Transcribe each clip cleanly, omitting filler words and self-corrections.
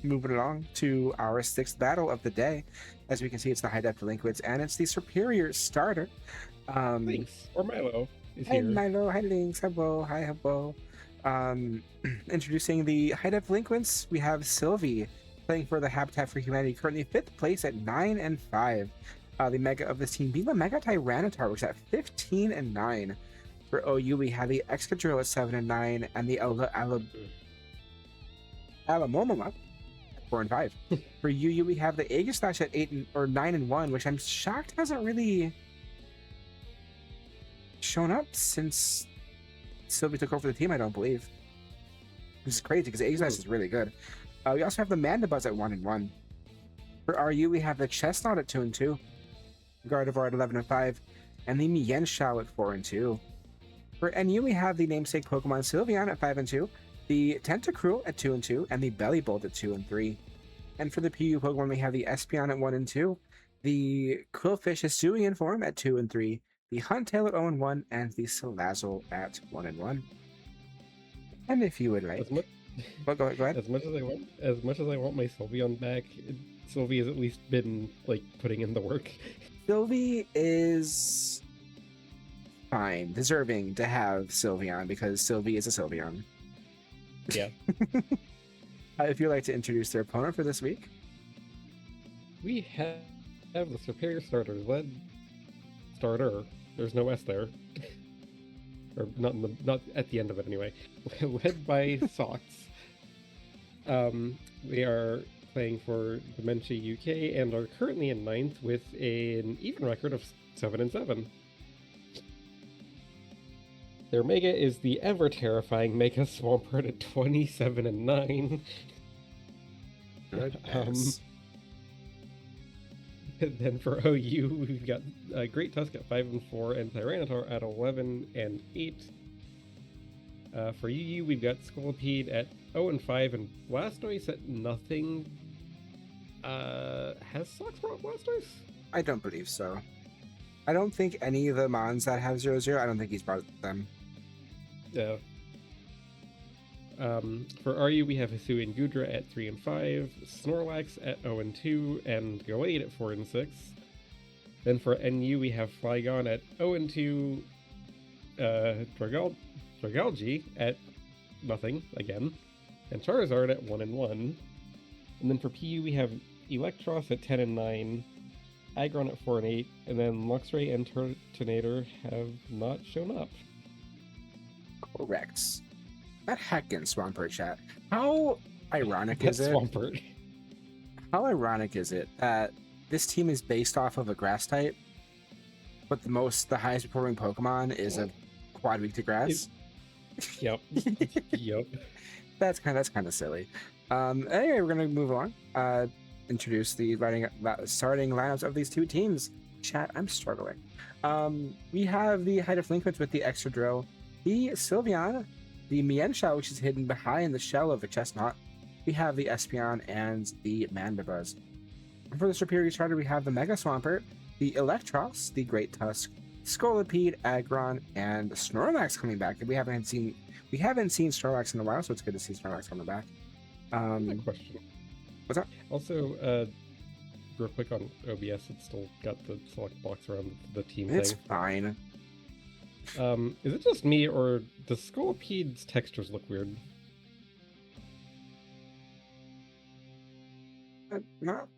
moving along to our sixth battle of the day. As we can see, it's the High Def Delinquents, and it's the Serperior starter. Thanks. Or Milo is Hi here. Milo, hi Lynx, hello, hi hello. Introducing the High Def Delinquents, we have Sylvie playing for the Habitat for Humanity, currently 5th place at 9-5. The mega of this team being the Mega Tyranitar, which is at 15-9. For OU, we have the Excadrill at 7-9, and the Alamomoma at 4-5. For UU, we have the Aegislash at 9-1, which I'm shocked hasn't really shown up since Sylvie took over the team, I don't believe. Which is crazy because Aegislash is really good. We also have the Mandibuzz at 1-1. For RU, we have the Chestnut at 2-2, Gardevoir at 11-5, and the Mienshao at 4-2. For NU, we have the namesake Pokemon Sylveon at 5-2, the Tentacruel at 2-2, and the Bellibolt at 2-3. And for the PU Pokemon, we have the Espeon at 1-2, the Quillfish Hisuian form at 2-3, the Huntail at 0-1, and the Salazzle at 1-1. And if you would like, well, go ahead. As much as I want my Sylveon back, Sylvie has at least been like putting in the work. Sylvie is fine, deserving to have Sylveon because Sylvie is a Sylveon. Yeah. If you'd like to introduce their opponent for this week, we have the Serperior starter. There's no S there, or not at the end of it anyway. Led by Socks. They are playing for Dementia UK and are currently in 9th with an even record of 7-7. Their Mega is the ever-terrifying Mega Swampert at 27-9. Then for OU, we've got Great Tusk at 5-4 and Tyranitar at 11-8. For UU, we've got Scolipede at 0-5 and Blastoise at nothing. Has Sox brought Blastoise? I don't believe so. I don't think any of the Mons that have 0-0, I don't think he's brought them. Yeah. For RU, we have Hisuian Gudra at 3-5, Snorlax at 0-2, and Gallade at 4-6. Then for NU, we have Flygon at 0-2, Dragalge at nothing again, and Charizard at 1-1. And then for PU, we have Electros at 10-9, Aggron at 4-8, and then Luxray and Turtonator have not shown up. Correct. That heckin' Swampert chat. How ironic is it? Swampert. How ironic is it that this team is based off of a grass type, but the highest performing Pokemon is a quad weak to grass? Yep. Yep. That's kind of silly. Anyway, we're gonna move along. Introduce the starting lineups of these two teams. Chat, I'm struggling. We have the High Def Delinquents with the Excadrill, the Sylveon, the Mienshao, which is hidden behind the shell of the Chestnut. We have the Espeon and the Mandibuzz. For the Serperior starter, we have the Mega Swampert, the Electros, the Great Tusk, Scolipede, Aggron, and Snorlax coming back. We haven't seen Snorlax in a while, so it's good to see Snorlax coming back. Question. What's up? Also, real quick on OBS, it's still got the select box around the team It's thing. fine. Is it just me, or does Scolipede's textures look weird? Not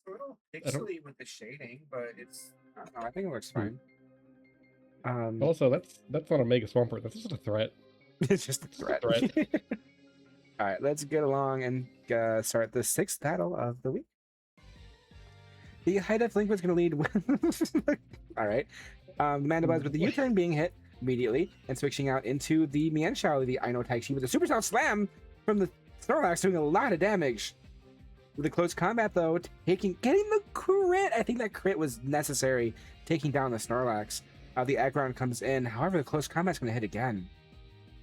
a little pixely with the shading, but it's I don't know, I think it looks fine. Also, that's not a Mega Swampert. That's just a threat. It's just a threat. All right, let's get along and start the sixth battle of the week. The High Def Delinquent's going to lead with... All right. The Mandibuzz with the U-turn being hit immediately and switching out into the Mienshao, the Ino Type with a Super Sound Slam from the Snorlax, doing a lot of damage. With a close combat, though, getting the crit. I think that crit was necessary, taking down the Snorlax. The Aggron comes in. However, the close combat's going to hit again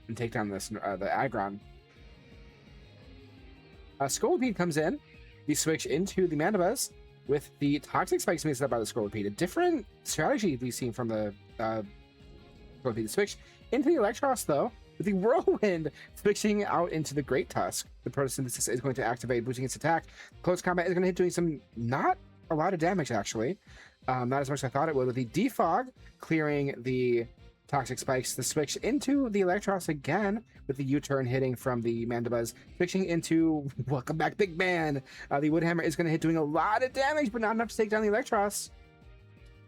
and take down the Aggron. Scolipede comes in. The switch into the Mandibuzz with the Toxic Spikes mixed up by the Scolipede. A different strategy we've seen from the Scolipede. Switch into the Electros, though, with the Whirlwind switching out into the Great Tusk. The Photosynthesis is going to activate, boosting its attack. Close combat is going to hit, doing some not a lot of damage actually. Not as much as I thought it would. With the Defog clearing the Toxic Spikes, the switch into the Electros again with the U-turn hitting from the Mandibuzz, switching into welcome back Big Man. The Woodhammer is going to hit, doing a lot of damage, but not enough to take down the Electros.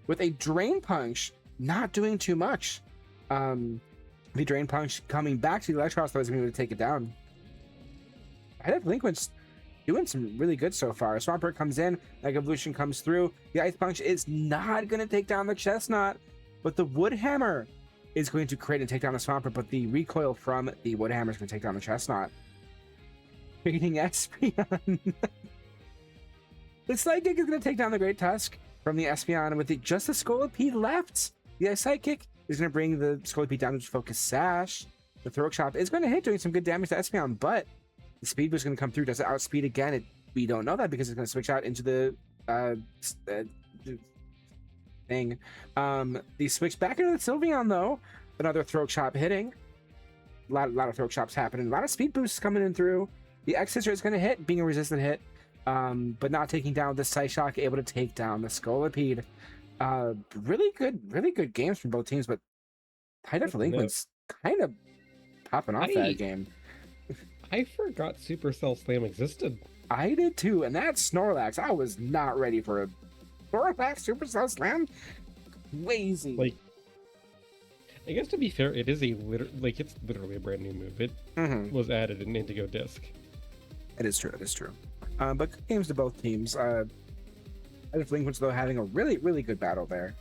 With a Drain Punch, not doing too much. The Drain Punch coming back to the Electros, though, is going to be able to take it down. I have Delinquents doing some really good so far. Swampert comes in, Mega Evolution comes through. The Ice Punch is not going to take down the Chestnut, but the Woodhammer is going to create and take down the Swampert, but the recoil from the Woodhammer is going to take down the Chestnut. Creating Espeon. The Psychic is going to take down the Great Tusk from the Espeon with just the Scolipede left. The Ice Psychic is going to bring the Scolipede down to Focus Sash. The Throat Chop is going to hit, doing some good damage to Espeon, but the Speed Boost is going to come through. Does it outspeed again? We don't know that because it's going to switch out into the thing. The switch back into the Sylveon, though. Another Throat Chop hitting. A lot of Throat Chops happening. A lot of Speed Boosts coming in through. The X-Scissor is going to hit, being a resistant hit, but not taking down the Psyshock, able to take down the Scolipede. Really good games from both teams, but High Def Delinquents kind of popping off that game. I forgot Supercell Slam existed. I did too, and that's Snorlax. I was not ready for a Snorlax Supercell Slam. Crazy. Like, I guess to be fair, it is it's literally a brand new move. It was added in Indigo Disc. It is true. It is true. But good games to both teams. High Def Delinquents, though, having a really good battle there.